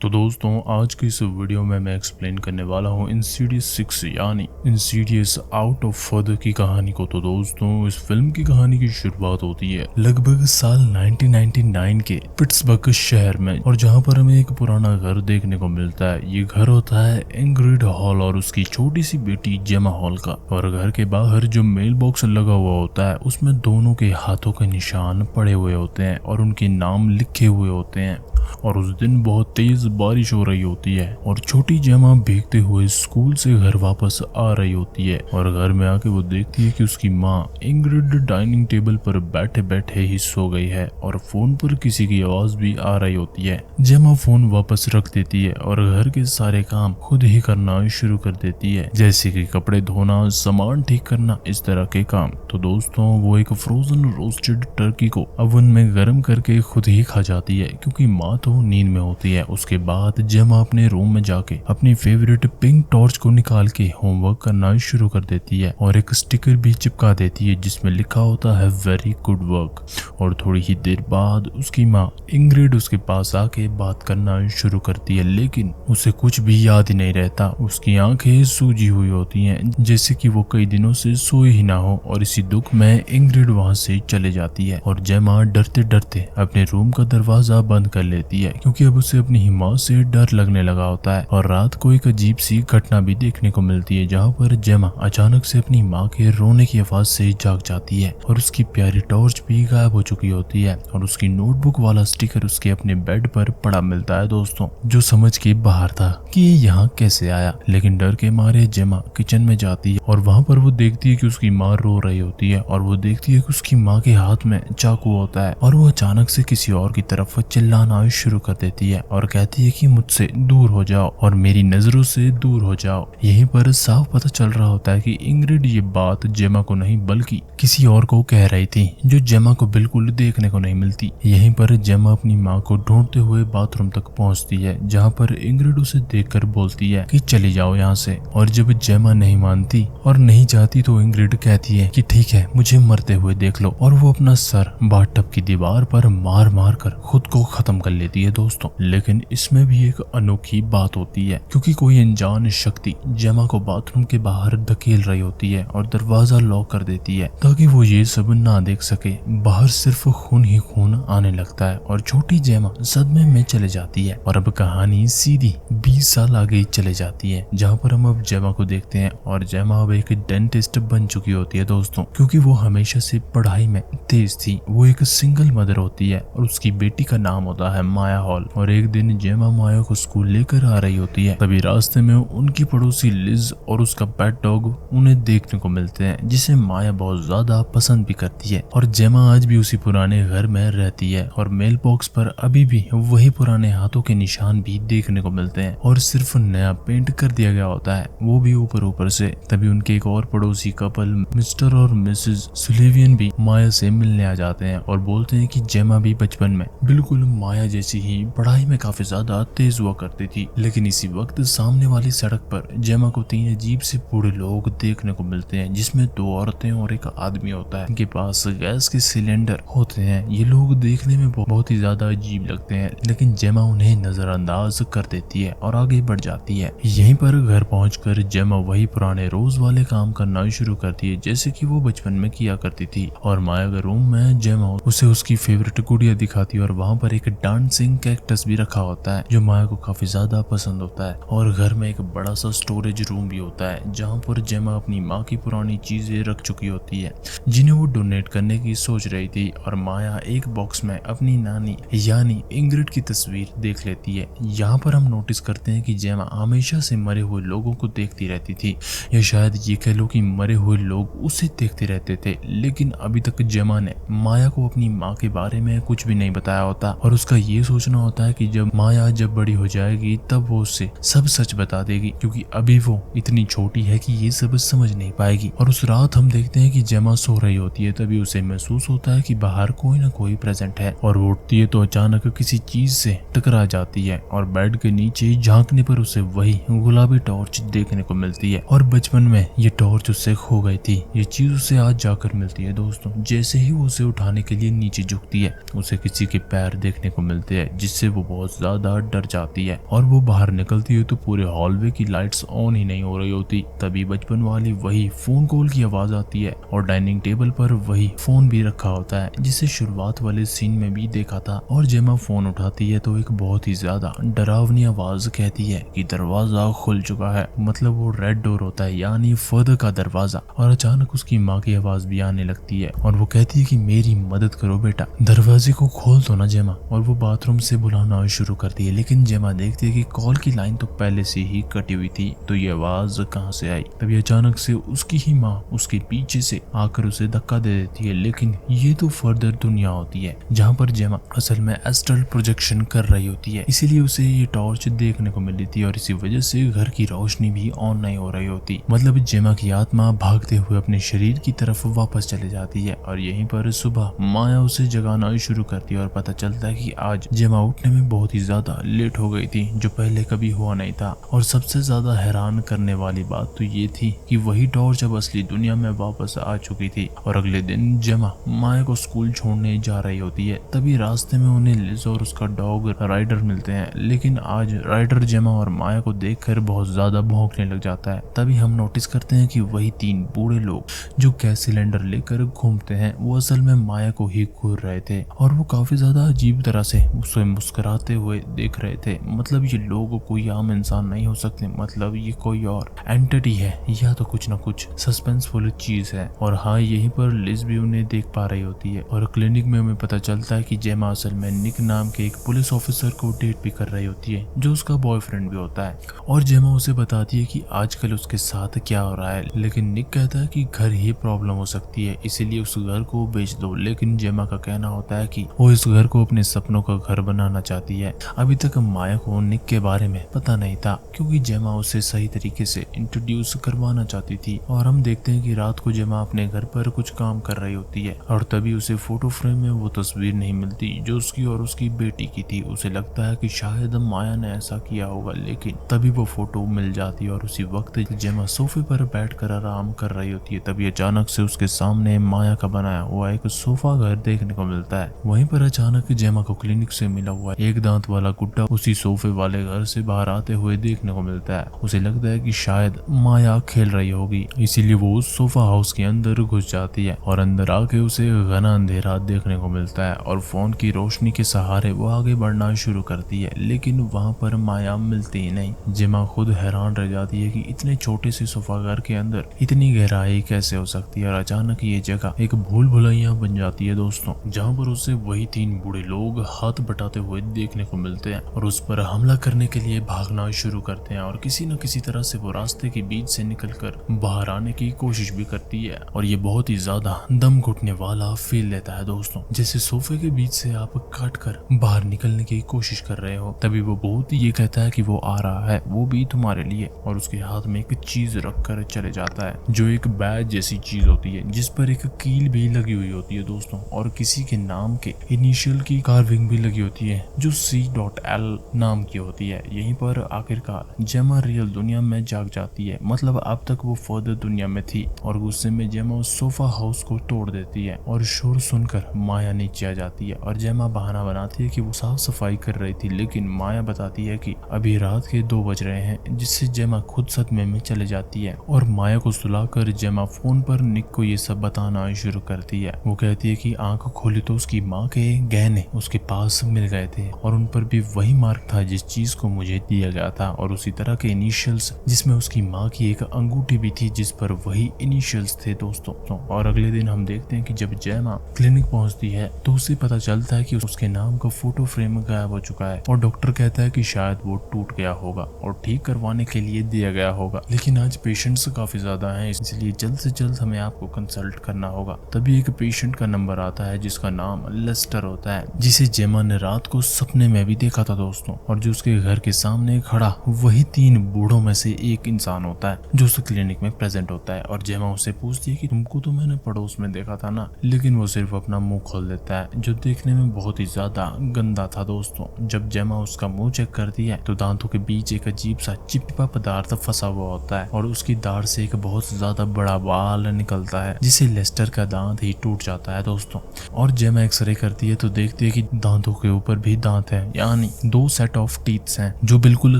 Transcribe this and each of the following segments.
तो दोस्तों आज की इस वीडियो में मैं एक्सप्लेन करने वाला हूँ इंसीडियस 6 यानी इंसीडियस आउट ऑफ फर्दर की कहानी को। तो दोस्तों इस फिल्म की कहानी की शुरुआत होती है लगभग साल 1999 के पिट्सबर्ग शहर में, और जहाँ पर हमें एक पुराना घर देखने को मिलता है। ये घर होता है इंग्रिड हॉल और उसकी छोटी सी बेटी जेमा हॉल का। और घर के बाहर जो मेल बॉक्स लगा हुआ होता है उसमें दोनों के हाथों के निशान पड़े हुए होते हैं और उनके नाम लिखे हुए होते हैं। और उस दिन बहुत तेज बारिश हो रही होती है और छोटी जेमा भीगते हुए स्कूल से घर वापस आ रही होती है। और घर में आके वो देखती है कि उसकी माँ इंग्रिड डाइनिंग टेबल पर बैठे बैठे ही सो गई है और फोन पर किसी की आवाज भी आ रही होती है। जेमा फोन वापस रख देती है और घर के सारे काम खुद ही करना शुरू कर देती है, जैसे कि कपड़े धोना, सामान ठीक करना, इस तरह के काम। तो दोस्तों वो एक फ्रोजन रोस्टेड टर्की को ओवन में गर्म करके खुद ही खा जाती है क्योंकि माँ तो नींद में होती है। उसके बाद जेमा अपने रूम में जाके अपनी फेवरेट पिंक टॉर्च को निकाल के होमवर्क करना शुरू कर देती है और एक स्टिकर भी चिपका देती है जिसमें लिखा होता है वेरी गुड वर्क। और थोड़ी ही देर बाद उसकी माँ इंग्रिड उसके पास आके बात करना शुरू करती है, लेकिन उसे कुछ भी याद ही नहीं रहता। उसकी आंखें सूजी हुई होती हैं जैसे कि वो कई दिनों से सोए ही ना हो। और इसी दुख में इंग्रिड वहाँ से चले जाती है और जेमा डरते डरते अपने रूम का दरवाजा बंद कर लेती है क्योंकि अब उसे अपनी ही माँ से डर लगने लगा होता है। और रात को एक अजीब सी घटना भी देखने को मिलती है जहाँ पर जेमा अचानक से अपनी माँ के रोने की आवाज से जाग जाती है और उसकी प्यारी टॉर्च भी गायब हो चुकी होती है और उसकी नोटबुक वाला स्टिकर उसके अपने बेड पर पड़ा मिलता है दोस्तों, जो समझ के बाहर था कि ये यहाँ कैसे आया। लेकिन डर के मारे जेमा किचन में जाती है और वहाँ पर वो देखती है कि उसकी माँ रो रही होती है और वो देखती है कि उसकी माँ के हाथ में चाकू होता है और वो अचानक से किसी और की तरफ चिल्लाना शुरू कर देती है और कहती है कि मुझसे दूर हो जाओ और मेरी नजरों से दूर हो जाओ। यहीं पर साफ पता चल रहा होता है कि इंग्रिड ये बात जेमा को नहीं बल्कि किसी और को कह रही थी जो जेमा को बिल्कुल देखने को नहीं मिलती। यहीं पर जेमा अपनी माँ को ढूंढते हुए बाथरूम तक पहुंचती है जहाँ पर इंग्रिड उसे देखकर बोलती है कि चली जाओ यहाँ से। और जब जेमा नहीं मानती और नहीं जाती तो इंग्रिड कहती है कि ठीक है मुझे मरते हुए देख लो, और वो अपना सर बाथटब की दीवार पर मार मार कर खुद को खत्म कर लेती है दोस्तों। लेकिन इसमें भी एक अनोखी बात होती है क्योंकि कोई अनजान शक्ति जेमा को बाथरूम के बाहर धकेल रही होती है और दरवाजा लॉक कर देती है ताकि वो ये सब ना देख सके। बाहर सिर्फ खून ही खून आने लगता है और छोटी जेमा सदमे में चले जाती है। और अब कहानी सीधी 20 साल आगे चले जाती है जहाँ पर हम अब जेमा को देखते हैं और जेमा अब एक डेंटिस्ट बन चुकी होती है दोस्तों, क्योंकि वो हमेशा से पढ़ाई में तेज थी। वो एक सिंगल मदर होती है और उसकी बेटी का नाम होता है माया हॉल। और एक दिन जेमा माया को स्कूल लेकर आ रही होती है, तभी रास्ते में उनकी पड़ोसी लिज और उसका पेट डॉग उन्हें देखने को मिलते हैं जिसे माया बहुत ज्यादा पसंद भी करती है। और जेमा आज भी उसी पुराने घर में रहती है और मेल बॉक्स पर अभी भी वही पुराने हाथों के निशान भी देखने को मिलते हैं और सिर्फ नया पेंट कर दिया गया होता है, वो भी ऊपर ऊपर से। तभी उनके एक और पड़ोसी कपल मिस्टर और मिसेस सुलेवियन भी माया से मिलने आ जाते हैं और बोलते हैं कि जेमा भी बचपन में बिल्कुल माया जैसी ही पढ़ाई में काफी ज्यादा तेज हुआ करती थी। लेकिन इसी वक्त सामने वाली सड़क पर जेमा को 3 अजीब से बूढ़े लोग देखने को मिलते हैं जिसमें 2 औरतें और एक आदमी होता है। इनके पास गैस के सिलेंडर होते हैं। ये लोग देखने में बहुत ही ज्यादा अजीब लगते हैं, लेकिन जेमा उन्हें नजरअंदाज कर देती है और आगे बढ़ जाती है। यहीं पर घर पहुंचकर जेमा वही पुराने रोज वाले काम करना शुरू करती है जैसे कि वो बचपन में किया करती थी। और माया के रूम में जेमा उसे उसकी फेवरेट गुड़िया दिखाती है और वहाँ पर एक डांसिंग कैक्टस भी रखा होता है जो माया को काफी ज्यादा पसंद होता है। और घर में एक बड़ा सा स्टोरेज रूम भी होता है जहाँ पर जेमा अपनी माँ की पुरानी चीजें रख चुकी होती है जिन्हें वो डोनेट करने की सोच रही थी। और माया एक बॉक्स में अपनी नानी यानी इंग्रिड की तस्वीर देख लेती है। यहाँ पर हम नोटिस करते हैं कि जेमा हमेशा से मरे हुए लोगों को देखती रहती थी, या शायद ये कह लो कि मरे हुए लोग उसे देखते रहते थे। लेकिन अभी तक जेमा ने माया को अपनी माँ के बारे में कुछ भी नहीं बताया होता और उसका ये सोचना होता है कि जब माया जब बड़ी हो जाएगी तब वो उससे सब सच बता देगी, क्योंकि अभी वो इतनी छोटी है कि ये सब समझ नहीं पाएगी। और उस रात हम देखते हैं कि जेमा सो रही होती है, तभी उसे महसूस होता है कि बाहर कोई ना कोई प्रेजेंट है और वो उठती है तो अचानक किसी चीज से टकरा जाती है और बेड के नीचे झांकने पर उसे वही गुलाबी टॉर्च देखने को मिलती है। और बचपन में ये टॉर्च उससे खो गई थी, ये चीज उसे आज जाकर मिलती है दोस्तों। जैसे ही वो उसे उठाने के लिए नीचे झुकती है उसे किसी के पैर देखने को मिलते डालते हैं जिससे वो बहुत ज्यादा डर जाती है और वो बाहर निकलती है तो पूरे हॉलवे की लाइट्स ऑन ही नहीं हो रही होती। तभी बचपन वाली वही फोन कॉल की आवाज आती है और डाइनिंग टेबल पर वही फोन भी रखा होता है जिसे शुरुआत वाले सीन में भी देखा था। और जेमा फोन उठाती है तो एक बहुत ही ज्यादा डरावनी आवाज कहती है कि दरवाजा खुल चुका है। मतलब वो रेड डोर होता है यानी फर्दर का दरवाजा। और अचानक उसकी माँ की आवाज भी आने लगती है और वो कहती है कि मेरी मदद करो बेटा, दरवाजे को खोल दो ना जेमा। और वो बाथरूम से बुलाना शुरू करती है लेकिन जेमा देखती है कि कॉल की लाइन तो पहले से ही कटी हुई थी तो ये आवाज कहाँ से आई। तभी अचानक से उसकी ही माँ उसके पीछे से आकर उसे धक्का दे देती है। लेकिन ये तो फर्दर दुनिया होती है जहाँ पर जेमा असल में एस्ट्रल प्रोजेक्शन कर रही होती है, इसीलिए उसे ये टॉर्च देखने को मिली थी और इसी वजह से घर की रोशनी भी ऑन नहीं हो रही होती। मतलब जेमा की आत्मा भागते हुए अपने शरीर की तरफ वापस चले जाती है और यहीं पर सुबह माया उसे जगाना शुरू करती है और पता चलता है कि आज जेमा उठने में बहुत ही ज्यादा लेट हो गई थी जो पहले कभी हुआ नहीं था। और सबसे ज्यादा हैरान करने वाली बात तो ये थी कि वही टॉर्च अब असली दुनिया में वापस आ चुकी थी। और अगले दिन जेमा माया को स्कूल छोड़ने जा रही होती है। तभी रास्ते में उन्हें लिज और उसका डॉग राइडर मिलते हैं लेकिन आज राइडर जेमा और माया को देखकर बहुत ज्यादा भौंकने लग जाता है। तभी हम नोटिस करते हैं कि वही तीन बूढ़े लोग जो गैस सिलेंडर लेकर घूमते हैं वो असल में माया को ही घूर रहे थे और वो काफी ज्यादा अजीब तरह से उसे मुस्कुराते हुए देख रहे थे। मतलब ये लोग कोई आम इंसान नहीं हो सकते, मतलब ये कोई और एंटिटी है या तो कुछ ना कुछ सस्पेंसफुल चीज है। और हाँ, यहीं पर लिज भी उन्हें देख पा रही होती है और क्लिनिक में हमें पता चलता है कि जेमा असल में निक नाम के एक पुलिस ऑफिसर को डेट भी कर रही होती है जो उसका बॉयफ्रेंड भी होता है। और जेमा उसे बताती है कि आजकल उसके साथ क्या हो रहा है, लेकिन निक कहता है कि घर ही प्रॉब्लम हो सकती है इसीलिए उस घर को बेच दो। लेकिन जेमा का कहना होता है कि वो इस घर को अपने सपनों का घर बनाना चाहती है। अभी तक माया को निक के बारे में पता नहीं था क्योंकि जेमा उसे सही तरीके से इंट्रोड्यूस करवाना चाहती थी। और हम देखते हैं कि रात को जेमा अपने घर पर कुछ काम कर रही होती है और तभी उसे फोटो फ्रेम में वो तस्वीर नहीं मिलती जो उसकी और उसकी बेटी की थी। उसे लगता है कि शायद माया ने ऐसा किया होगा, लेकिन तभी वो फोटो मिल जाती है और उसी वक्त जेमा सोफे पर बैठकर आराम कर रही होती है। तभी अचानक से उसके सामने माया का बनाया हुआ एक सोफा घर देखने को मिलता है। वहीं पर अचानक जेमा को क्लिनिक से मिला हुआ एक दांत वाला गुड्डा उसी सोफे वाले घर से बाहर आते हुए देखने को मिलता है। उसे लगता है कि शायद माया खेल रही होगी, इसीलिए वो उस सोफा हाउस के अंदर घुस जाती है और अंदर आके उसे घना अंधेरा देखने को मिलता है और फोन की रोशनी के सहारे वो आगे बढ़ना शुरू करती है लेकिन वहाँ पर माया मिलती ही नहीं। जेमा खुद हैरान रह जाती है कि इतने छोटे से सोफा घर के अंदर इतनी गहराई कैसे हो सकती है। और अचानक ये जगह एक भूल भुलैया बन जाती है दोस्तों, जहाँ पर उसे वही तीन बूढ़े लोग हाथ बटाते हुए देखने को मिलते हैं और उस पर हमला करने के लिए भागना शुरू करते हैं। और किसी न किसी तरह से वो रास्ते के बीच से निकलकर बाहर आने की कोशिश भी करती है और ये बहुत ही ज्यादा दम घुटने वाला फील लेता है दोस्तों, जैसे सोफे के बीच से आप काट कर बाहर निकलने की कोशिश कर रहे हो। तभी वो बहुत ये कहता है कि वो आ रहा है, वो भी तुम्हारे लिए, और उसके हाथ में एक चीज रख कर चले जाता है जो एक बैज जैसी चीज होती है जिस पर एक कील भी लगी हुई होती है दोस्तों और किसी के नाम के इनिशियल की कार्विंग भी लगी होती है जो C.L नाम की होती है। यहीं पर आखिरकार जेमा रियल दुनिया में जाग जाती है। मतलब अब तक वो फर्दर दुनिया में थी और गुस्से में जेमा उस सोफा हाउस को तोड़ देती है और शोर सुनकर माया नीचे आ जाती है और जेमा बहाना बनाती है कि वो साफ सफाई कर रही थी, लेकिन माया बताती है कि अभी रात के 2 बज रहे हैं, जिससे जेमा खुद सदमे में चले जाती है और माया को सुलाकर जेमा फोन पर निक को ये सब बताना शुरू करती है। वो कहती है कि आंख खोली तो उसकी माँ के गहने उसके पास मिल गए थे और उन पर भी वही मार्क था जिस चीज को मुझे दिया गया था और उसी तरह के इनिशियल्स जिसमें उसकी माँ की एक अंगूठी भी थी जिस पर वही इनिशियल्स थे दोस्तों। और अगले दिन हम देखते हैं कि जब जेमा क्लिनिक पहुंचती है तो उसे पता चलता है कि उसके नाम का फोटो फ्रेम गायब हो चुका है और डॉक्टर कहता है कि शायद वो टूट गया होगा और ठीक करवाने के लिए दिया गया होगा, लेकिन आज पेशेंट्स काफी ज्यादा हैं इसलिए जल्द से जल्द हमें आपको कंसल्ट करना होगा। तभी एक पेशेंट का नंबर आता है जिसका नाम लेस्टर होता है, जिसे जेमा ने रात को सपने में भी देखा था दोस्तों, और जो उसके घर के सामने खड़ा वही 3 बूढ़ों में से एक इंसान होता है जो उस क्लिनिक में प्रेजेंट होता है। और जेमा उससे पूछती है कि तुमको तो मैंने पड़ोस में देखा था ना, लेकिन वो सिर्फ अपना मुंह खोल देता है जो देखने में बहुत ही ज्यादा गंदा था दोस्तों। जब जेमा उसका मुंह चेक करती है तो दांतों के बीच एक अजीब सा चिपचिपा पदार्थ फंसा हुआ होता है और उसकी दाढ़ से एक बहुत ज्यादा बड़ा बाल निकलता है जिससे लेस्टर का दांत ही टूट जाता है दोस्तों। और जेमा एक्सरे करती है तो देखती है कि दांतों दांतों के ऊपर भी दांत है, यानी 2 सेट ऑफ टीथ्स हैं, जो बिल्कुल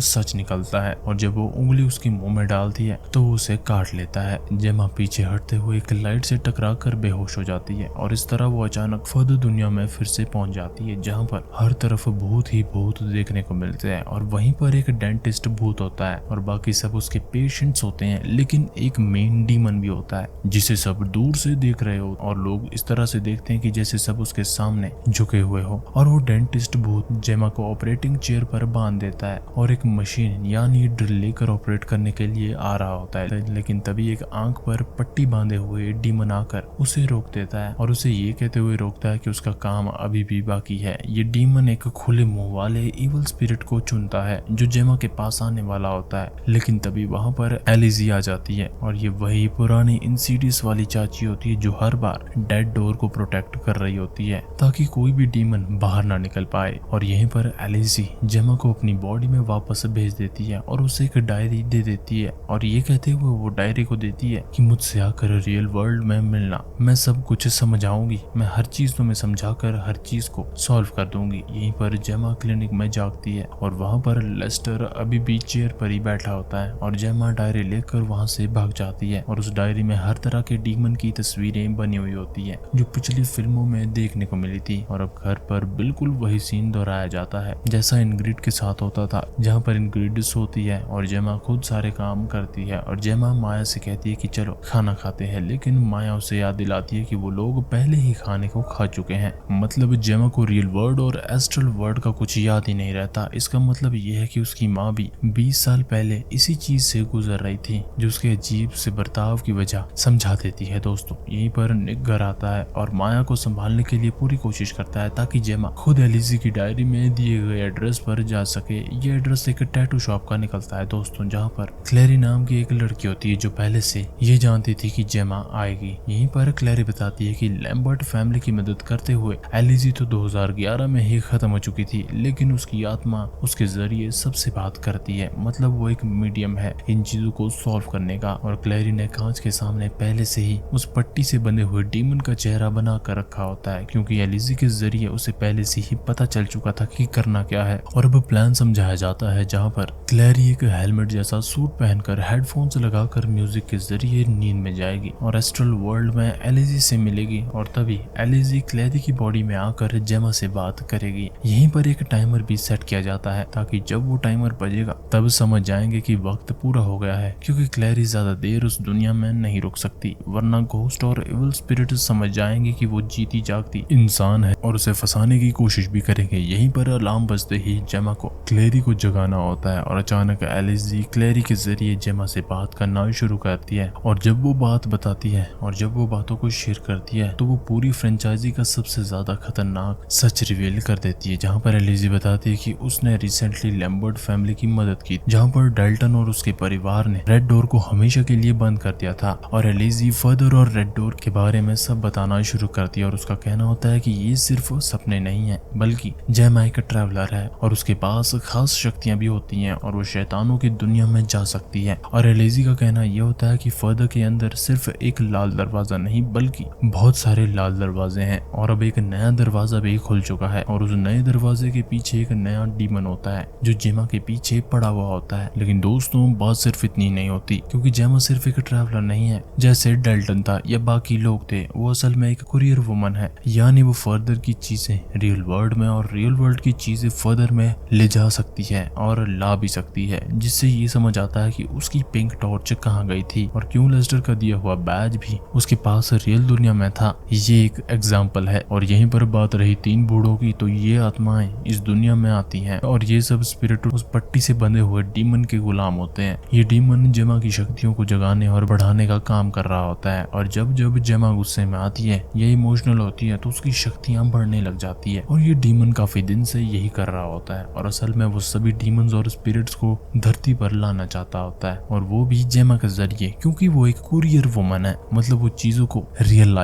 सच निकलता है। और जब वो उंगली उसकी मुंह में डालती है तो वो उसे काट लेता है। जेमा पीछे हटते हुए एक लाइट से टकरा कर बेहोश हो जाती है और इस तरह वो अचानक फर्दर दुनिया में फिर से पहुंच जाती है, जहाँ पर हर तरफ भूत ही भूत देखने को मिलते हैं। और वहीं पर एक डेंटिस्ट भूत होता है और बाकी सब उसके पेशेंट्स होते हैं, लेकिन एक मेन डीमन भी होता है जिसे सब दूर से देख रहे हो और लोग इस तरह से देखते हैं कि जैसे सब उसके सामने झुके हुए हो। और वो डेंटिस्ट भूत जेमा को ऑपरेटिंग चेयर पर बांध देता है और एक मशीन यानी ड्रिल लेकर ऑपरेट करने के लिए आ रहा होता है, लेकिन तभी एक आंख पर पट्टी बांधे हुए डीमन आकर उसे रोक देता है और उसे ये कहते हुए रोकता है कि उसका काम अभी भी बाकी है। ये डीमन एक खुले मुंह वाले इवल स्पिरिट को चुनता है जो जेमा के पास आने वाला होता है, लेकिन तभी वहां पर एलिजी आ जाती है और ये वही पुरानी इंसीडियस वाली चाची होती है जो हर बार डेड डोर को प्रोटेक्ट कर रही होती है ताकि कोई भी डीमन बाहर ना निकल पाए। और यहीं पर एलिजी जेमा को अपनी बॉडी में वापस भेज देती है और उसे एक डायरी दे देती है और ये कहते हुए वो डायरी को देती है कि मुझसे आकर रियल वर्ल्ड में मिलना, मैं सब कुछ समझ आऊंगी, मैं हर चीज तुम्हें समझाकर हर चीज को सॉल्व कर दूंगी। यहीं पर जेमा क्लिनिक में जागती है और वहां पर लेस्टर अभी भी चेयर पर ही बैठा होता है और जेमा डायरी लेकर वहां से भाग जाती है और उस डायरी में हर तरह के डीमन की तस्वीरें बनी हुई होती है जो पिछली फिल्मों में देखने को मिली थी। और अब घर पर बिल्कुल वही सीन दोहराया जाता है जैसा इनग्रिड के साथ होता था, जहाँ पर इनग्रिड सोती है और जेमा खुद सारे काम करती है और जेमा माया से कहती है कि चलो खाना खाते हैं, लेकिन माया उसे याद दिलाती है कि वो लोग पहले ही खाने को खा चुके हैं। मतलब जेमा को रियल वर्ल्ड और एस्ट्रल वर्ल्ड का कुछ याद ही नहीं रहता। इसका मतलब ये है कि उसकी माँ भी 20 साल पहले इसी चीज से गुजर रही थी जो उसके अजीब से बर्ताव की वजह समझा देती है। दोस्तों यहीं पर निक घर आता है और माया को संभालने के लिए पूरी कोशिश करता है ताकि जेमा खुद एलिजी की डायरी में दिए गए एड्रेस पर जा सके। ये एड्रेस एक टैटू शॉप का निकलता है दोस्तों, जहाँ पर क्लैरी नाम की एक लड़की होती है जो पहले से ये जानती थी कि जेमा आएगी। यहीं पर क्लैरी बताती है कि लैम्बर्ट फैमिली की मदद करते हुए एलिजी तो 2011 में ही खत्म हो चुकी थी, लेकिन उसकी आत्मा उसके जरिए सबसे बात करती है। मतलब वो एक मीडियम है इन चीजों को सॉल्व करने का। और क्लैरी ने कांच के सामने पहले से ही उस पट्टी से बंधे हुए डीमन का चेहरा बना कर रखा होता है, क्योंकि एलिजी के जरिए उसे पहले से ही पता चल चुका था कि करना क्या है। और अब प्लान समझाया जाता है जहाँ पर क्लैरी एक हेलमेट जैसा सूट पहनकर हेडफोन्स लगाकर म्यूजिक के जरिए नींद में जाएगी और एस्ट्रल वर्ल्ड में एलिजी से मिलेगी और तभी एलिजी क्लैरी की बॉडी में आकर जेमा से बात करेगी। यहीं पर एक टाइमर भी सेट किया जाता है ताकि जब वो टाइमर बजेगा तब समझ जाएंगे कि वक्त पूरा हो गया है, क्योंकि क्लैरी ज्यादा देर उस दुनिया में नहीं रुक सकती, वरना घोस्ट और इविल स्पिरिट समझ जाएंगे कि वो जीती जागती इंसान है और उसे फंसाने की कोशिश भी करेंगे। यहीं पर अलार्म बजते ही जेमा को क्लैरी को जगाना होता है और अचानक एलिजी क्लैरी के जरिए जेमा से बात करना शुरू करती है। और जब वो बात बताती है और जब वो बातों को शेयर करती है तो वो पूरी फ्रेंचाइजी का सबसे ज्यादा खतरनाक सच रिवील कर देती है, जहाँ पर एलिजी बताती है कि उसने रिसेंटली लैम्बर्ट फैमिली की मदद की, जहाँ पर डेल्टन और उसके परिवार ने रेड डोर को हमेशा के लिए बंद कर दिया था। और एलिजी फर्दर और रेड डोर के बारे में सब बताना शुरू करती है और उसका कहना होता है कि ये सिर्फ सपने नहीं है, बल्कि जेमा एक ट्रैवलर है और उसके पास खास शक्तियां भी होती हैं और वो शैतानों की दुनिया में जा सकती है। और एलिजी का कहना यह होता है कि फर्दर के अंदर सिर्फ एक लाल दरवाजा नहीं बल्कि बहुत सारे लाल दरवाजे हैं और अब एक नया दरवाजा भी खुल चुका है और उस नए दरवाजे के पीछे एक नया डीमन होता है जो जेमा के पीछे पड़ा हुआ होता है। लेकिन दोस्तों बात सिर्फ इतनी नहीं होती, क्योंकि जेमा सिर्फ एक ट्रैवलर नहीं है जैसे डेल्टन था या बाकी लोग थे, वो असल में एक कुरियर वुमन है, यानी वो फर्दर की चीजें रियल वर्ल्ड में और रियल वर्ल्ड की चीजें फर्दर में ले जा सकती है और ला भी सकती है, जिससे ये समझ आता है कि उसकी पिंक टॉर्च कहाँ गई थी और क्यों लेस्टर का दिया हुआ बैज भी उसके पास रियल दुनिया में था। ये एक एग्जाम्पल है। और यहीं पर बात रही 3 बूढ़ों की, तो ये आत्माएं इस दुनिया में आती हैं और ये सब स्पिरिट उस पट्टी से बंधे हुए डीमन के गुलाम होते हैं। ये डीमन जेमा की शक्तियों को जगाने और बढ़ाने का काम कर रहा होता है और जब जब जेमा गुस्से में आती है या इमोशनल होती है तो उसकी शक्तियां बढ़ने लग जाती है और ये डीमन काफी दिन से यही कर रहा होता है और असल में वो सभी डीमंस और स्पिरिट्स को धरती पर लाना चाहता होता है और वो भी जेमा के जरिए, क्योंकि वो एक कुरियर वुमन है। मतलब वो चीजों को रियल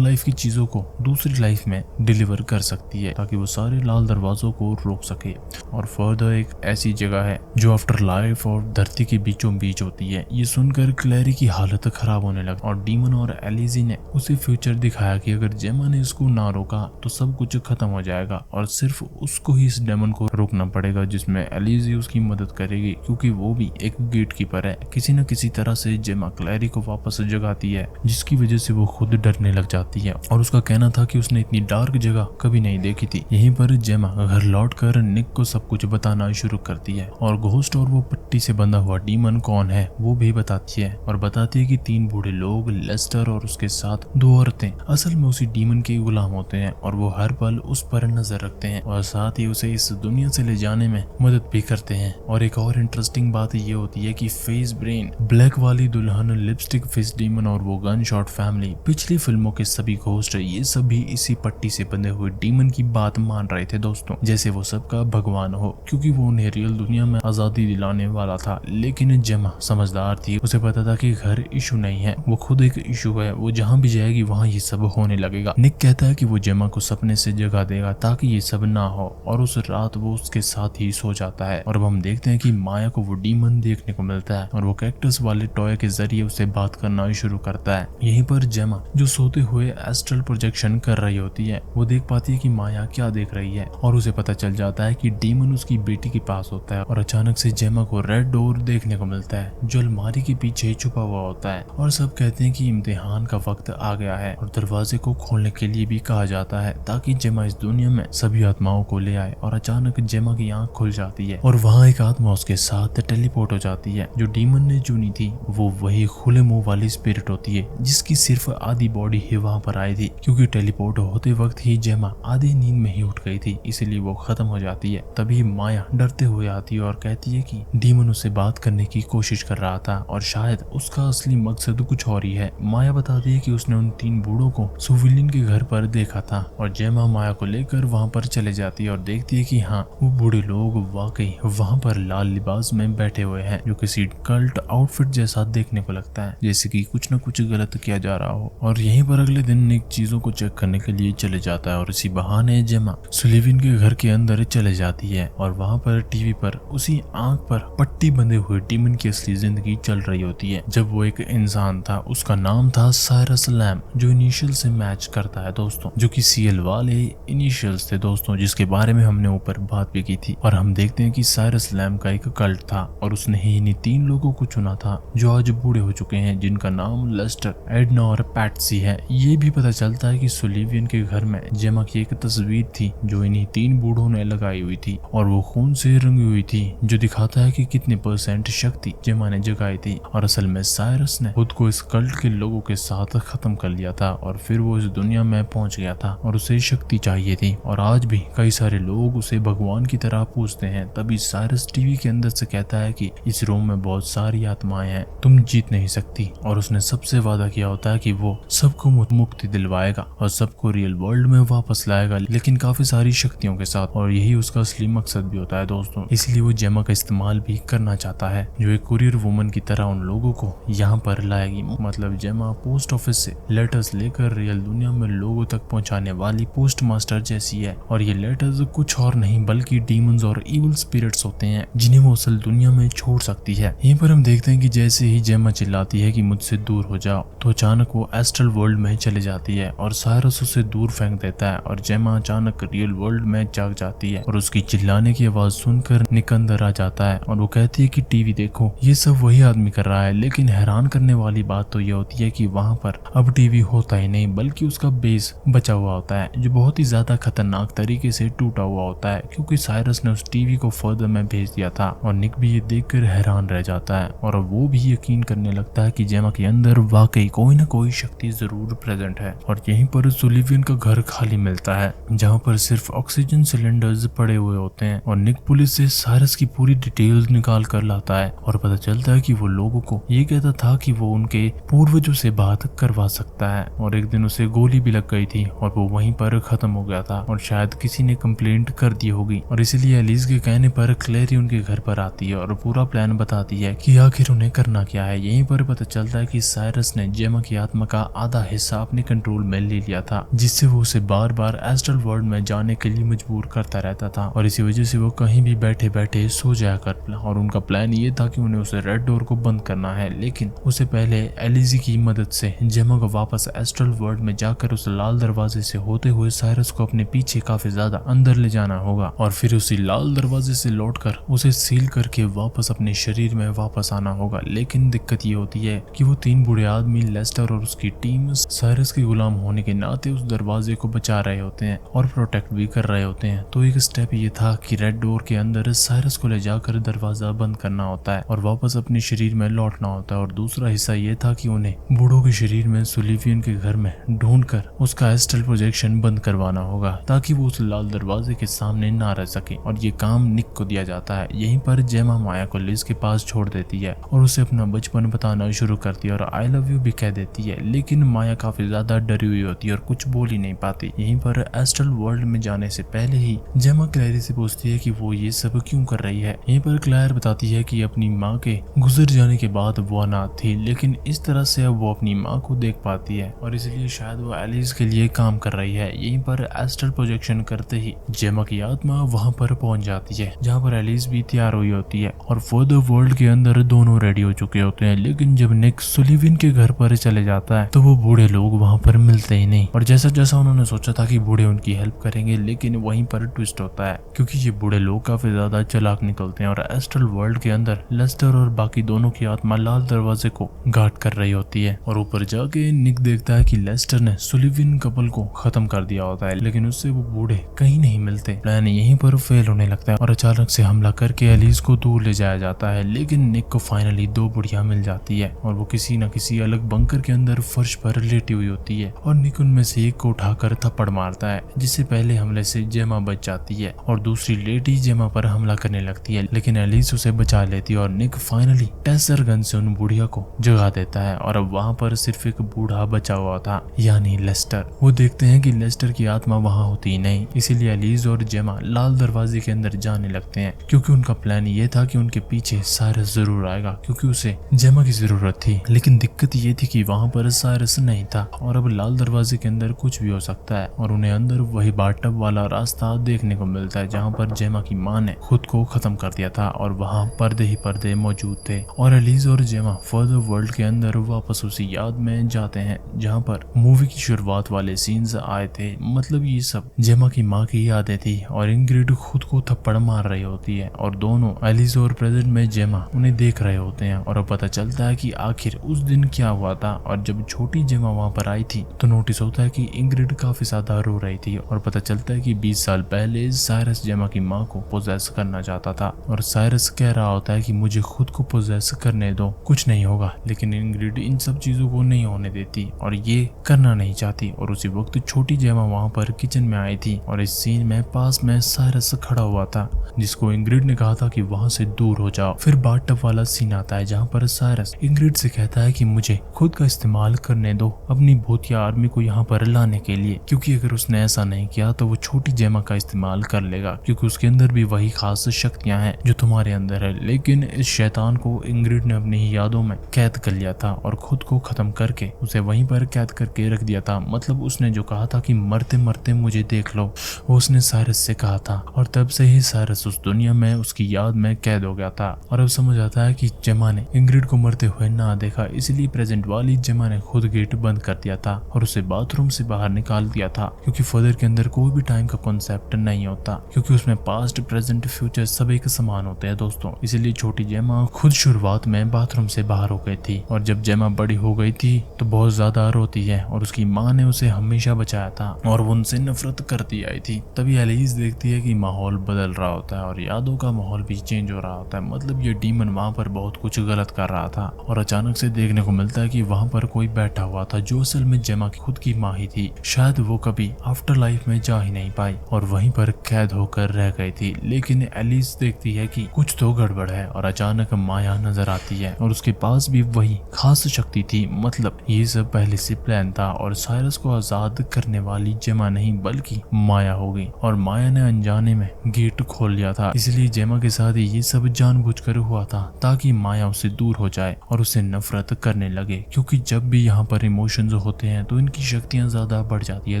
लाइफ की चीजों को दूसरी लाइफ में डिलीवर कर सकती है ताकि वो सारे लाल दरवाजों को रोक सके। और फर्दर एक ऐसी जगह है जो आफ्टर लाइफ और धरती के बीचों बीच होती है। ये सुनकर क्लैरी की हालत खराब होने लगी और डीमन और एलिजी ने उसे फ्यूचर दिखाया कि अगर जेमा ने इसको ना रोका तो सब कुछ खत्म हो जाएगा और सिर्फ उसको ही इस डेमन को रोकना पड़ेगा, जिसमें एलिजी उसकी मदद करेगी क्योंकि वो भी एक गेट कीपर है। किसी न किसी तरह से जेमा क्लैरी को वापस जगाती है, जिसकी वजह से वो खुद डरने लग जाती है और उसका कहना था कि उसने इतनी डार्क जगह कभी नहीं देखी थी। यहीं पर जेमा घर लौटकर निक को सब कुछ बताना शुरू करती है और घोस्ट और वो पट्टी से बंधा हुआ डीमन कौन है वो भी बताती है और बताती है कि 3 बूढ़े लोग, लेस्टर और उसके साथ 2 औरतें असल में उसी डीमन के गुलाम होते हैं और वो हर पल उस पर नजर रखते हैं और साथ ही उसे इस दुनिया से ले जाने में मदद भी करते हैं। और एक और इंटरेस्टिंग बात ये होती है कि फेस ब्रेन, ब्लैक वाली दुल्हन, लिपस्टिक फेस डीमन और वो गन शॉट फैमिली, पिछली फिल्मों के सभी घोस्ट, ये सभी इसी पट्टी से बंधे हुए डीमन की बात मान रहे थे दोस्तों, जैसे वो सबका भगवान हो, क्योंकि वो उन्हें रियल दुनिया में आजादी दिलाने वाला था। लेकिन जेमा समझदार थी, उसे पता था कि घर इशू नहीं है, वो खुद एक इशू है, वो जहाँ भी जाएगी वहाँ ये सब होने लगेगा। निक कहता है कि वो जेमा को सपने से जगा देगा ताकि ये सब ना हो और उस रात वो उसके साथ ही सो जाता है। और अब हम देखते हैं कि माया को वो डीमन देखने को मिलता है और वो कैक्टस वाले टॉय के जरिए उससे बात करना शुरू करता है। यहीं पर जेमा जो सोते हुए एस्ट्रल प्रोजेक्शन कर रही होती है, वो देख पाती है कि माया क्या देख रही है और उसे पता चल जाता है कि डीमन उसकी बेटी के पास होता है। और अचानक से जेमा को रेड डोर देखने को मिलता है जो अलमारी के पीछे छुपा हुआ होता है और सब कहते हैं कि इम्तिहान का वक्त आ गया है और दरवाजे को खोलने के लिए भी कहा जाता है ताकि जेमा इस दुनिया में सभी आत्माओं को ले आए। और अचानक जेमा की आंख खुल जाती है और वहाँ एक आत्मा उसके साथ टेलीपोर्ट हो जाती है। जो डीमन ने चुनी थी वो वही खुले मुंह वाली स्पिरिट होती है जिसकी सिर्फ आधी बॉडी ही वहाँ पर आई थी, क्योंकि टेलीपोर्ट होते वक्त ही जेमा आधी नींद में ही उठ गई थी, इसीलिए वो खत्म हो जाती है। तभी माया डरते हुए आती है और कहती है कि डीमन उससे बात करने की कोशिश कर रहा था और शायद उसका असली मकसद कुछ और ही है। माया बताती है कि उसने उन 3 बूढ़ों को सुविलिन के घर पर देखा था और जेमा माया को लेकर वहाँ पर चले जाती है और देखती है कि हाँ, वो बूढ़े लोग वाकई वहाँ पर लाल लिबास में बैठे हुए हैं जो किसी कल्ट आउटफिट जैसा देखने को लगता है, जैसे कि कुछ न कुछ गलत किया जा रहा हो। और यहीं पर अगले दिन निक चीजों को चेक करने के लिए चले जाता है और इसी बहाने जेमा सुलिविन के घर के अंदर चले जाती है और वहाँ पर टीवी पर उसी आंख पर पट्टी बंधे हुए डीमन की असली जिंदगी चल रही होती है। जब वो एक इंसान था, उसका नाम था साइरस लैम, जो इनिशियल से मैच करता है दोस्तों, जो कि सीएल वाले इनिशियल्स थे दोस्तों, जिसके बारे में हमने ऊपर बात भी की थी। और हम देखते हैं कि साइरस लैम का एक कल्ट था और उसने ही इन्हीं 3 लोगों को चुना था जो आज बूढ़े हो चुके हैं, जिनका नाम लेस्टर, एडना और पैट्सी है। ये भी पता चलता है कि सुलिवियन के घर में जेमा की एक तस्वीर थी जो इन्हीं 3 बूढ़ों ने लगाई हुई थी और वो खून से रंगी हुई थी, जो दिखाता है कि कितने % शक्ति जेमा ने जगाई थी। और असल में साइरस ने खुद को इस कल्ट के लोगों के साथ खत्म कर लिया था और फिर वो इस दुनिया में पहुंच गया था और उसे शक्ति चाहिए थी। और आज भी कई सारे लोग उसे भगवान की तरह पूजते हैं। तभी साइरस टीवी के अंदर से कहता है कि इस रूम में बहुत सारी आत्माएं हैं, तुम जीत नहीं सकती। और उसने सबसे वादा किया होता है कि वो सबको मुक्ति दिलवाएगा और सबको रियल वर्ल्ड में वापस लाएगा, लेकिन काफी सारी शक्तियों के साथ। और यही उसका असली मकसद भी होता है दोस्तों, इसलिए वो जेमा का इस्तेमाल भी करना चाहता है, जो एक कुरियर वुमन की तरह उन लोगों को यहाँ पर लाएगी। मतलब जेमा पोस्ट ऑफिस से लेटर्स लेकर रियल दुनिया में लोगों तक पहुँचाने वाली पोस्ट मास्टर जैसी है। और ये लेटर्स कुछ और नहीं बल्कि डीमंस और इविल स्पिरिट्स होते हैं जिन्हें वो असल दुनिया में छोड़ सकती है। यहीं पर हम देखते हैं कि जैसे ही जेमा चिल्लाती है कि मुझसे दूर हो जाओ, तो अचानक वो एस्ट्रल वर्ल्ड में चले जाती है और साइरस उसे दूर फेंक देता है और जेमा अचानक रियल वर्ल्ड में जाग जाती है। और उसकी चिल्लाने की आवाज सुनकर निक अंदर आ जाता है और वो कहती है कि टीवी देखो, ये सब वही आदमी कर रहा है। लेकिन हैरान करने वाली बात तो ये होती है कि वहाँ पर अब टीवी होता ही नहीं बल्कि उसका बेस बचा हुआ होता है, जो बहुत ही ज्यादा खतरनाक तरीके से टूटा हुआ होता है, क्योंकि साइरस ने उस टीवी को फर्दर में भेज दिया था। और निक भी ये देखकर हैरान रह जाता है और वो भी यकीन करने लगता है कि जेमा के अंदर वाकई कोई ना कोई शक्ति जरूर प्रेजेंट है। और यहीं पर सुलिवियन का घर खाली मिलता है जहाँ पर सिर्फ ऑक्सीजन सिलेंडर्स पड़े हुए होते हैं। और निक पुलिस से साइरस की पूरी डिटेल्स निकाल कर लाता है और पता चलता है कि वो लोगों को ये कहता था कि वो उनके पूर्वजों से बात करवा सकता है। और एक दिन उसे गोली भी लग गई थी और वो वहीं पर खत्म हो गया था और शायद किसी ने कंप्लेंट कर दी होगी। और इसीलिए एलिस के कहने पर क्लेरी उनके घर पर आती है और पूरा प्लान बताती है कि आखिर उन्हें करना क्या है। यहीं पर पता चलता है कि साइरस ने जेमा की आत्मा का आधा हिस्सा अपने कंट्रोल में ले लिया था, जिससे वो उसे बार बार एस्ट्रल वर्ल्ड में जाने के लिए मजबूर करता रहता था और इसी वजह से वो कहीं भी बैठे बैठे सो जाया कर। और उनका प्लान ये था कि उन्हें उसे रेड डोर को बंद करना है, लेकिन उसे पहले एलिजी की मदद से जेमा को वापस एस्ट्रल वर्ल्ड में जाकर उस लाल दरवाजे से होते हुए साइरस को अपने पीछे काफी ज्यादा अंदर ले जाना होगा और फिर उसी लाल दरवाजे से लौटकर उसे सील करके वापस अपने शरीर में वापस आना होगा। लेकिन दिक्कत ये होती है कि वो 3 बूढ़े आदमी लेस्टर और उसकी टीम साइरस के गुलाम होने के नाते उस दरवाजे को बचा रहे होते हैं और प्रोटेक्ट भी कर रहे होते हैं। तो एक स्टेप ये था कि रेड डोर के अंदर साइरस को ले जाकर दरवाजा बंद करना होता है और वापस अपने शरीर में लौटना होता है, और दूसरा हिस्सा ये था कि उन्हें बूढ़ों के शरीर में सुलिवियन के घर में ढूंढकर उसका एस्ट्रल प्रोजेक्शन बंद करवाना होगा ताकि वो उस लाल दरवाजे के सामने ना रह सके। और ये काम निक को दिया जाता है। यहीं पर जेमा माया को लिज के पास छोड़ देती है और उसे अपना बचपन बताना शुरू करती है और आई लव यू भी कह देती है। लेकिन माया काफी ज्यादा डरी हुई होती है और कुछ बोल ही नहीं पाती। यहीं पर एस्ट्रल वर्ल्ड में जाने से पहले ही जेमा क्लैरी से पूछती है कि वो ये सब क्यों कर रही है। यहीं पर क्लैर बताती है कि अपनी माँ के गुजर जाने के बाद वो अनाथ थी, लेकिन इस तरह से अब वो अपनी माँ को देख पाती है और इसलिए शायद वो एलिस के लिए काम कर रही है। यहीं पर एस्ट्रल प्रोजेक्शन करते ही जेमा की आत्मा वहां पर पहुंच जाती है जहां पर एलिस भी तैयार हुई होती है और फर्दर वर्ल्ड के अंदर दोनों रेडी हो चुके होते हैं। लेकिन जब निक सुलिविन के घर पर चले जाता है तो वो बूढ़े लोग वहां पर मिलते ही नहीं और जैसा जैसा उन्होंने सोचा था कि बूढ़े उनकी हेल्प करेंगे, लेकिन वहीं पर ट्विस्ट होता है क्योंकि ये बूढ़े लोग काफी ज्यादा चालाक निकलते हैं और एस्ट्रल वर्ल्ड के अंदर लेस्टर और बाकी दोनों की आत्मा लाल दरवाजे को गार्ड कर रही होती है। और ऊपर जाके निक देखता है कि लेस्टर ने सुलिविन कपल को खत्म कर दिया होता है, लेकिन उससे वो बूढ़े कहीं नहीं मिलते। प्लान यहीं पर फेल होने लगता है और अचानक से हमला करके एलिस को दूर ले जाया जाता है। लेकिन निक को फाइनली 2 बुढ़िया मिल जाती है और वो किसी न किसी अलग बंकर के अंदर फर्श पर लेटी हुई होती है और निक उनमें से एक को उठाकर थप्पड़ मारता है, जिससे पहले हमले से जेमा बच जाती है और दूसरी लेडी जेमा पर हमला करने लगती है। लेकिन एलिस उसे बचा लेती है और निक फाइनली टेसर गन से उन बुढ़िया को जगा देता है और अब वहाँ पर सिर्फ एक बूढ़ा बचा हुआ था, यानी लेस्टर। वो देखते हैं कि लेस्टर की आत्मा वहाँ होती ही नहीं, इसीलिए एलिस और जेमा लाल दरवाजे के अंदर जाने लगते हैं क्योंकि उनका प्लान ये था कि उनके पीछे साइरस जरूर आएगा क्योंकि उसे जेमा की जरूरत थी। लेकिन दिक्कत ये थी कि वहाँ पर साइरस नहीं था और अब लाल दरवाजे के अंदर कुछ भी हो सकता है और उन्हें अंदर वही बाथटब वाला रास्ता देखने को मिलता है जहाँ पर जेमा की माँ ने खुद को खत्म कर दिया था और वहाँ पर्दे ही पर्दे मौजूद थे और एलिस और जेमा फर्दर वर्ल्ड के अंदर वापस उसी याद में जाते हैं जहाँ पर मूवी की शुरुआत वाले सीन्स आए थे। मतलब ये सब जेमा की माँ की यादें थी और इंग्रिड खुद को थप्पड़ मार रही होती है और दोनों एलिस और प्रेजेंट में जेमा उन्हें देख रहे होते हैं और अब पता चलता है कि आखिर उस दिन क्या हुआ था। और जब छोटी जेमा वहाँ पर आई थी तो नोटिस होता है कि इंग्रिड काफी ज्यादा रो रही थी और पता चलता है कि 20 साल पहले साइरस जेमा की माँ को पोजेस करना चाहता था और साइरस कह रहा होता है कि मुझे खुद को पोजेस करने दो, कुछ नहीं होगा। लेकिन इंग्रिड इन सब चीजों को नहीं होने देती और ये करना नहीं चाहती और उसी वक्त छोटी जेमा वहाँ पर किचन में आई थी और इस सीन में पास में साइरस खड़ा हुआ था जिसको इंग्रिड ने कहा था कि वहाँ से दूर हो जाओ। फिर बाथटब वाला सीन आता है जहाँ पर साइरस इंग्रिड से कहता है कि मुझे खुद का इस्तेमाल करने दो अपनी भूतिया आर्मी को यहाँ पर लाने के लिए, क्योंकि अगर उसने ऐसा नहीं किया तो वो छोटी जेमा का इस्तेमाल कर लेगा क्योंकि उसके अंदर भी वही खास शक्तियां हैं जो तुम्हारे अंदर है। लेकिन इस शैतान को इंग्रिड ने अपनी ही यादों में कैद कर लिया था और खुद को खत्म करके उसे वहीं पर कैद करके रख दिया था। मतलब उसने जो कहा था कि मरते मरते मुझे देख लो, वो उसने साइरस से कहा था और तब से ही साइरस उस दुनिया में उसकी याद में कैद हो गया था। और अब समझ आता है कि जेमा ने इंग्रिड को मरते हुए ना देखा, इसलिए प्रेजेंट वाली जेमा ने खुद गेट बंद कर दिया था और उसे बाथरूम से बाहर निकाल दिया था क्योंकि फर्दर के अंदर कोई भी टाइम का कॉन्सेप्ट नहीं होता क्योंकि उसमें पास्ट प्रेजेंट फ्यूचर सब एक समान होते हैं दोस्तों। इसलिए छोटी जेमा खुद शुरुआत में बाथरूम से बाहर हो गई थी और जब जेमा बड़ी हो गई थी तो बहुत ज्यादा रोती है और उसकी माँ ने उसे हमेशा बचाया था और वो उनसे नफरत करती आई थी। तभी एलिस देखती है कि माहौल बदल रहा होता है और यादों का माहौल भी चेंज हो रहा होता है। मतलब ये डीमन वहाँ पर बहुत कुछ गलत कर रहा था और अचानक से देखने को मिलता है कि वहाँ पर कोई बैठा हुआ था जो असल में जेमा की खुद की माँ ही थी। शायद वो कभी आफ्टर लाइफ में जा ही नहीं पाई और वहीं पर कैद होकर रह गई थी। लेकिन एलिस देखती है कि कुछ तो गड़बड़ है और अचानक माया नजर आती है और उसके पास भी वही खास शक्ति थी। मतलब ये सब पहले से प्लान था और साइरस को आजाद करने वाली जेमा नहीं बल्कि माया हो गई और माया ने अनजाने में गेट खोल लिया था। इसलिए जेमा के साथ ये सब जानबूझकर हुआ था ताकि माया उससे दूर हो जाए और उसे नफरत करने लगे क्योंकि जब भी यहाँ पर इमोशंस होते हैं तो इनकी शक्तियां ज्यादा बढ़ जाती है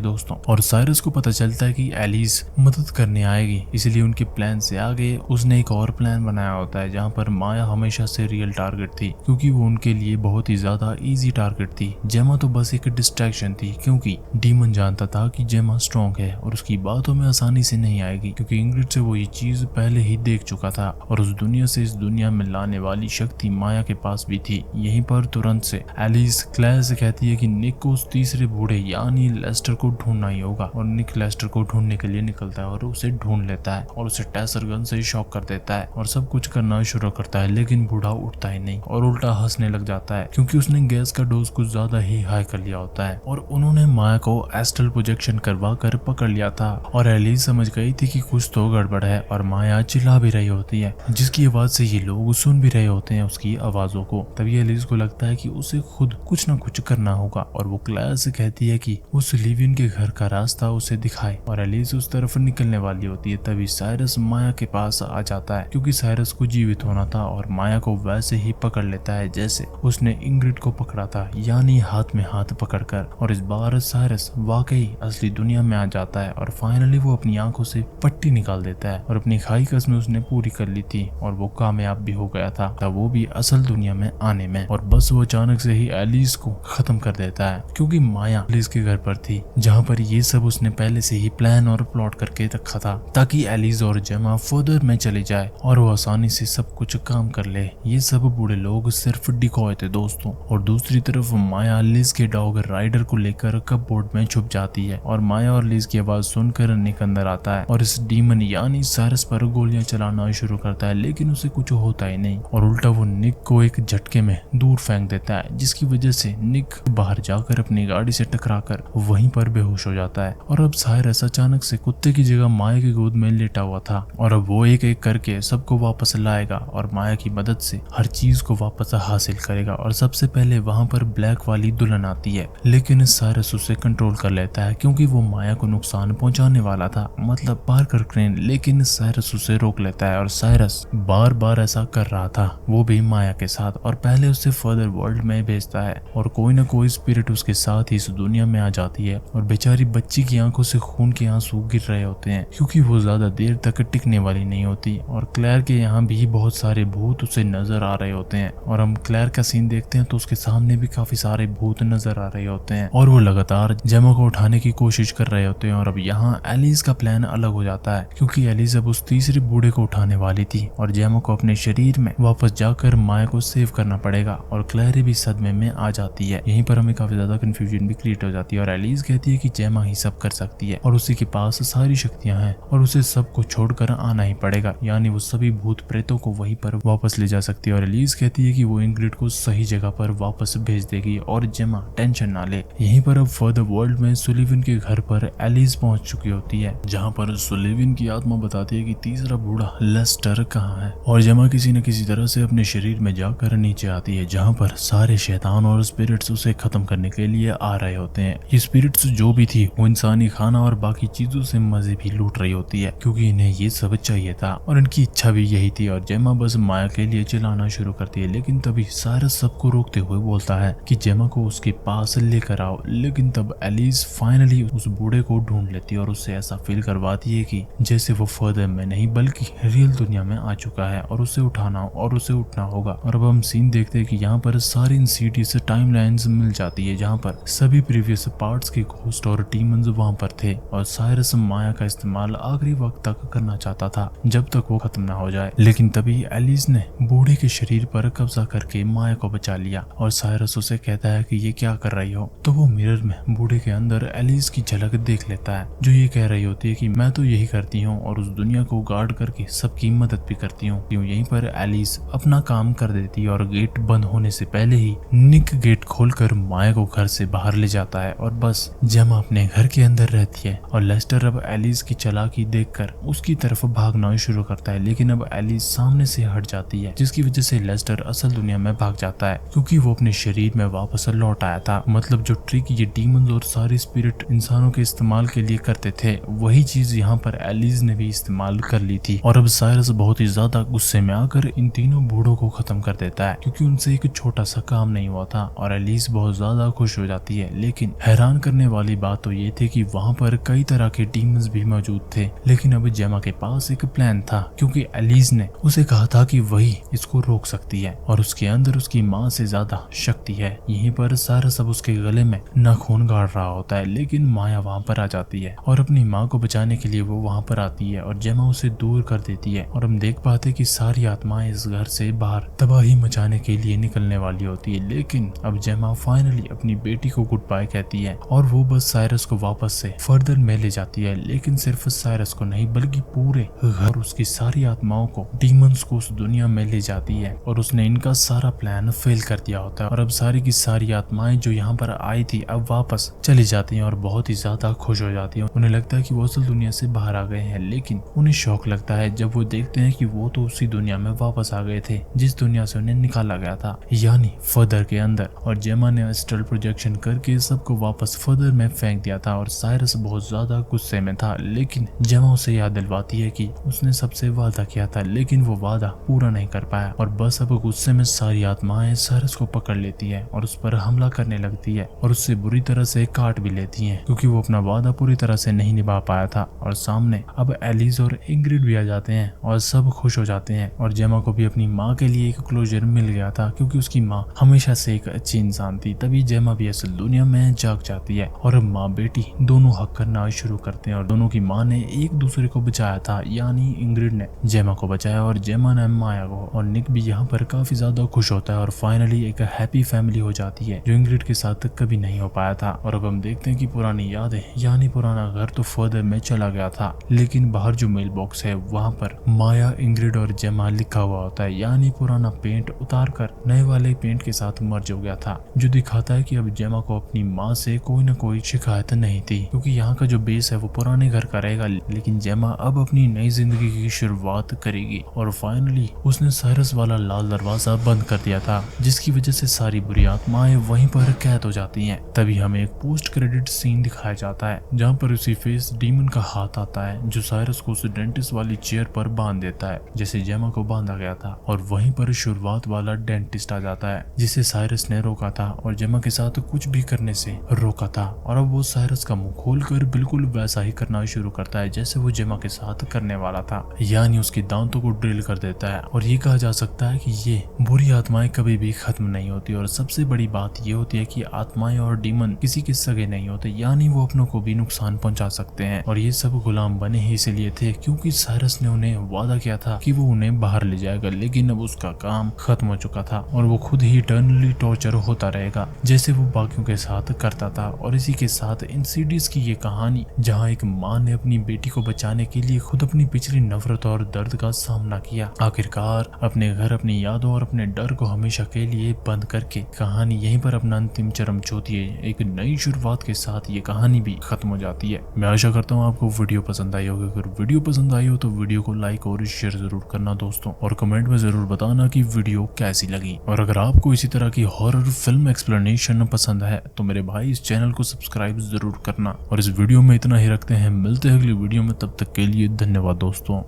दोस्तों। और साइरस को पता चलता है कि एलिस मदद करने आएगी, इसलिए उनके प्लान से आगे उसने एक और प्लान बनाया होता है जहाँ पर माया हमेशा से रियल टारगेट थी क्योंकि वो उनके लिए बहुत ही ज्यादा इजी टारगेट थी। जेमा तो बस एक डिस्ट्रैक्शन थी क्योंकि डीमन जानता था कि कि जेमा स्ट्रॉन्ग है और उसकी बातों में आसानी से नहीं आएगी, क्योंकि इंग्रिड से वो ये चीज पहले ही देख चुका था और उस दुनिया से इस दुनिया में लाने वाली शक्ति माया के पास भी थी। यहीं पर तुरंत से एलिस क्लेयर से कहती है कि निक को उस तीसरे बूढ़े यानी लेस्टर को ढूंढना ही होगा, और निक लेस्टर को ढूंढने के लिए निकलता है और उसे ढूंढ लेता है और उसे टेसर गन से शॉक कर देता है और सब कुछ करना शुरू करता है। लेकिन बूढ़ा उठता ही नहीं और उल्टा हंसने लग जाता है, क्योंकि उसने गैस का डोज कुछ ज्यादा ही हाई कर लिया होता है और उन्होंने माया को एस्ट्रल प्रोजेक्शन करवा कर पकड़ लिया था। और एलिस समझ गई थी कि कुछ तो गड़बड़ है और माया चिल्ला भी रही होती है, जिसकी आवाज से ये लोग सुन भी रहे होते हैं उसकी आवाजों को। तभी एलिस को लगता है कि उसे खुद कुछ न कुछ करना होगा और वो क्लेयर से कहती है कि उस लिविन के घर का रास्ता उसे दिखाए, और एलिस उस तरफ निकलने वाली होती है। तभी साइरस माया के पास आ जाता है, क्योंकि साइरस को जीवित होना था और माया को वैसे ही पकड़ लेता है जैसे उसने इंग्रिड को पकड़ा था, यानी हाथ में हाथ पकड़कर। और इस बार साइरस वाकई असली दुनिया में आ जाता है और फाइनली वो अपनी आंखों से पट्टी निकाल देता है और अपनी खाई कसम उसने पूरी कर ली थी और वो कामयाब भी हो गया था, तब वो भी असल दुनिया में आने में। और बस वो अचानक से ही एलिस को खत्म कर देता है, क्योंकि माया एलिस के घर पर थी, जहाँ पर ये सब उसने पहले से ही प्लान और प्लॉट करके रखा था, ताकि एलिस और जेमा फर्दर में चले जाए और वो आसानी से सब कुछ काम कर ले। ये सब बूढ़े लोग सिर्फ डिकॉय थे दोस्तों। और दूसरी तरफ माया लिज के डॉग राइडर को लेकर कपबोर्ड में छुप जाती है और माया और लिज की आवाज सुनकर निक अंदर आता है और इस डीमन यानी साइरस पर गोलियां चलाना शुरू करता है, लेकिन उसे कुछ होता ही नहीं और उल्टा वो निक को एक झटके में दूर फेंक देता है, जिसकी वजह से निक बाहर जाकर अपनी गाड़ी से टकराकर वहीं पर बेहोश हो जाता है। और अब साइरस अचानक से कुत्ते की जगह माया की गोद में लेटा हुआ था और अब वो एक एक करके सबको वापस लाएगा और माया की मदद से हर चीज को वापस हासिल करेगा। और सबसे पहले वहां पर ब्लैक वाली दुल्हन आती है, लेकिन साइरस उसे कंट्रोल कर लेता है, क्योंकि वो माया को नुकसान पहुंचाने वाला था, मतलब पार्कर क्रेन। लेकिन साइरस उसे रोक लेता है और साइरस बार बार ऐसा कर रहा था, वो भी माया के साथ, और पहले उसे फर्दर वर्ल्ड में भेजता है और कोई ना कोई स्पिरिट उसके साथ ही इस दुनिया में आ जाती है। और बेचारी बच्ची की आंखों से खून के आंसू गिर रहे होते हैं, क्योंकि वो ज्यादा देर तक टिकने वाली नहीं होती। और क्लेयर के यहाँ भी बहुत सारे भूत उसे नजर आ रहे होते हैं और हम क्लेयर का सीन देखते हैं तो उसके सामने भी काफी सारे भूत नजर आ रहे होते हैं और वो लगातार जेमा को उठाने की कोशिश कर रहे होते हैं। और अब यहाँ एलिस का प्लान अलग हो जाता है, क्योंकि एलिस अब उस तीसरे बूढ़े को उठाने वाली थी और जेमा को अपने शरीर में वापस जाकर माया को सेव करना पड़ेगा। और क्लेयर भी सदमे में आ जाती है। यहीं पर हमें काफी ज्यादा कंफ्यूजन भी क्रिएट हो जाती है और एलिस कहती है कि जेमा ही सब कर सकती है और उसी के पास सारी शक्तियां हैं और उसे सबको छोड़कर आना ही पड़ेगा, यानी वो सभी भूत प्रेतों को वहीं पर वापस ले जा सकती है। और एलिस कहती है कि वो इंग्रिड को सही जगह पर वापस भेज देगी और जेमा टेंशन ना ले। यहीं पर अब फर्दर वर्ल्ड में सुलिवन के घर पर एलिस पहुंच चुकी होती है, जहां पर सुलिवन की आत्मा बताती है कि तीसरा बूढ़ा लेस्टर कहाँ है। और जेमा किसी न किसी तरह से अपने शरीर में जाकर नीचे आती है, जहां पर सारे शैतान और स्पिरिट्स उसे खत्म करने के लिए आ रहे होते हैं। ये स्पिरिट्स जो भी थी वो इंसानी खाना और बाकी चीजों से मजे भी लूट रही होती है, क्योंकि इन्हें ये सब चाहिए था और इनकी इच्छा भी यही थी। और जेमा बस माया के लिए चिल्लाना शुरू करती है, लेकिन तभी साइरस सबको रोकते हुए बोलता है कि जेमा को उसके पास लेकर आओ। लेकिन तब एलिस फाइनली उस बूढ़े को ढूंढ लेती है और उससे ऐसा फील करवाती है कि जैसे वो फर्दर में नहीं बल्कि रियल दुनिया में आ चुका है और उसे उठाना और उसे उठना होगा। और अब हम सीन देखते हैं कि यहाँ पर सारी इंसीडियस टाइमलाइंस मिल जाती है, जहाँ पर सभी प्रीवियस पार्ट्स के घोस्ट और डीमंस वहाँ पर थे और साइरस माया का इस्तेमाल आखिरी वक्त तक करना चाहता था जब तक वो खत्म ना हो जाए। लेकिन तभी एलिस ने बूढ़े के शरीर पर कब्जा करके माया को बचा लिया और साइरस उसे कहता है कि ये क्या कर रही हो। तो वो मिरर में बूढ़े के अंदर एलिस की झलक देख लेता है, जो ये कह रही होती है कि मैं तो यही करती हूँ और उस दुनिया को गार्ड करके सबकी मदद भी करती हूँ। यहीं पर एलिस अपना काम कर देती है और गेट बंद होने से पहले ही निक गेट खोलकर माया को घर से बाहर ले जाता है और बस जेमा अपने घर के अंदर रहती है। और लेस्टर अब एलिस की चालाकी देखकर उसकी तरफ भागना शुरू करता है, लेकिन अब एलिस सामने से हट जाती है, जिसकी वजह से लेस्टर असल दुनिया में भाग जाता है, क्योंकि वो अपने शरीर में वापस लौट आया था। मतलब जो ट्रिक ये डीमंस और सारी स्पिरिट इंसानों के इस्तेमाल के लिए करते थे, वही चीज यहाँ पर एलिस ने भी इस्तेमाल कर ली थी। और अब साइरस बहुत ही ज्यादा गुस्से में आकर इन तीनों बूढ़ों को खत्म कर देता है, क्योंकि उनसे एक छोटा सा काम नहीं हुआ था। और एलिस बहुत ज्यादा खुश हो जाती है, लेकिन हैरान करने वाली बात तो ये थी कि वहाँ पर कई तरह के डीमंस भी मौजूद थे। लेकिन अब जेमा के पास एक प्लान था, क्योंकि एलिस ने उसे कहा था कि वही इसको रोक सकती है और उसके अंदर उसकी माँ से ज्यादा शक्ति है। यहीं पर साइरस अब उसके गले में नाखून गाड़ रहा होता है, लेकिन माया वहाँ पर आ जाती है और अपनी माँ को बचाने के लिए वो वहाँ पर आती है और जेमा उसे दूर कर देती है। और हम देख पाते हैं कि सारी आत्माएं इस घर से बाहर तबाही मचाने के लिए निकलने वाली होती है। लेकिन अब जेमा फाइनली अपनी बेटी को गुड बाय कहती है और वो बस साइरस को वापस से फर्दर में ले जाती है। लेकिन सिर्फ साइरस को नहीं बल्कि पूरे घर, उसकी सारी आत्माओं को, डीमंस को उस दुनिया में ले जाती है और उसने इनका सारा प्लान फेल कर दिया होता है। और अब सारी की सारी आत्माएं जो यहाँ पर आई थी अब वापस चली जाती हैं और बहुत ही ज्यादा खुश हो जाती हैं। उन्हें लगता है कि वो असल दुनिया से बाहर आ गए हैं, लेकिन उन्हें शौक लगता है जब वो देखते हैं कि वो तो उसी दुनिया में वापस आ गए थे जिस दुनिया से उन्हें निकाला गया था, यानी फर्दर के अंदर। और जेमा ने एस्ट्रल प्रोजेक्शन करके सबको वापस फर्दर में फेंक दिया था और साइरस बहुत ज्यादा गुस्से में था। लेकिन जेमा उसे याद दिलवाती है कि उसने सबसे वादा किया था, लेकिन वो वादा पूरा नहीं कर पाया। और बस अब गुस्से में सारी आत्माएं साइरस को पकड़ लेती है और उस पर हमला करने लगती है और उससे बुरी तरह से काट भी लेती है क्योंकि वो अपना वादा पूरी तरह से नहीं निभा पाया था। और सामने अब एलिस और इंग्रिड भी आ जाते हैं और सब खुश हो जाते हैं। और जेमा को भी अपनी माँ के लिए एक क्लोजर मिल गया था क्योंकि उसकी माँ हमेशा से एक अच्छी इंसान थी। तभी जेमा भी असल दुनिया में जाग जाती है और अब माँ बेटी दोनों हक करना शुरू करते हैं। और दोनों की माँ ने एक दूसरे को बचाया था, यानी इंग्रिड ने जेमा को बचाया और जेमा ने माया को। और निक भी यहाँ पर काफी ज्यादा खुश होता है और फाइनली एक हैप्पी फैमिली हो जाती है जो इंग्रिड के साथ कभी नहीं हो पाया था। और अब हम देखते हैं कि पुरानी यादें, यानी पुराना घर तो फर्दर में चला गया था, लेकिन बाहर जो मेल बॉक्स है वहाँ पर माया, इंग्रिड और जेमा लिखा हुआ होता है, यानी पुराना पेंट उतार कर नए वाले पेंट के साथ मर्ज हो गया था, जो दिखाता है कि अब जेमा को अपनी माँ से कोई न कोई शिकायत नहीं थी क्योंकि यहाँ का जो बेस है वो पुराने घर का रहेगा। लेकिन जेमा अब अपनी नई जिंदगी की शुरुआत करेगी और फाइनली उसने साइरस वाला लाल दरवाजा बंद कर दिया था जिसकी वजह से सारी बुरी आत्माएं वहीं पर कैद हो जाती हैं। तभी हमें एक पोस्ट क्रेडिट सीन दिखाया जाता है जहाँ पर उसी फेस डीमन का हाथ आता है जो साइरस को उस डेंटिस्ट वाली चेयर पर बांध देता है जैसे जेमा को बांधा गया था। और वहीं पर शुरुआत वाला डेंटिस्ट आ जाता है जिसे साइरस ने रोका था और जेमा के साथ कुछ भी करने से रोका था। और अब वो साइरस का मुंह खोलकर बिल्कुल वैसा ही करना शुरू करता है जैसे वो जेमा के साथ करने वाला था, यानी उसके दांतों को ड्रिल कर देता है। और ये कहा जा सकता है कि ये बुरी आत्माएं कभी भी खत्म नहीं होती। और सबसे बड़ी बात ये होती है कि आत्माएं और डीमन किसी के सगे नहीं होते, यानी वो अपनों को भी नुकसान पहुंचा सकते हैं। और ये सब गुलाम बने ही इसलिए थे क्योंकि साइरस ने उन्हें वादा किया था कि वो उन्हें बाहर ले जाएगा, लेकिन अब उसका काम खत्म हो चुका था और वो खुद ही इटर्नली टॉर्चर होता रहेगा जैसे वो बाकियों के साथ करता था। और इसी के साथ इंसीडियस की ये कहानी जहाँ एक माँ ने अपनी बेटी को बचाने के लिए खुद अपनी पिछली नफरत और दर्द का सामना किया, आखिरकार अपने घर, अपनी यादों और अपने डर को हमेशा के लिए बंद करके कहानी यहीं पर अपना अंतिम चरम छूती है। एक नई शुरुआत के साथ ये कहानी भी खत्म हो जाती है। मैं आशा करता हूँ आपको वीडियो पसंद आई होगी। अगर वीडियो पसंद आई हो तो वीडियो को लाइक और शेयर जरूर करना दोस्तों, और कमेंट में जरूर बताना कि वीडियो कैसी लगी। और अगर आपको इसी तरह की हॉरर फिल्म एक्सप्लेनेशन पसंद है तो मेरे भाई इस चैनल को सब्सक्राइब जरूर करना। और इस वीडियो में इतना ही रखते हैं, मिलते हैं अगली वीडियो में, तब तक के लिए धन्यवाद दोस्तों।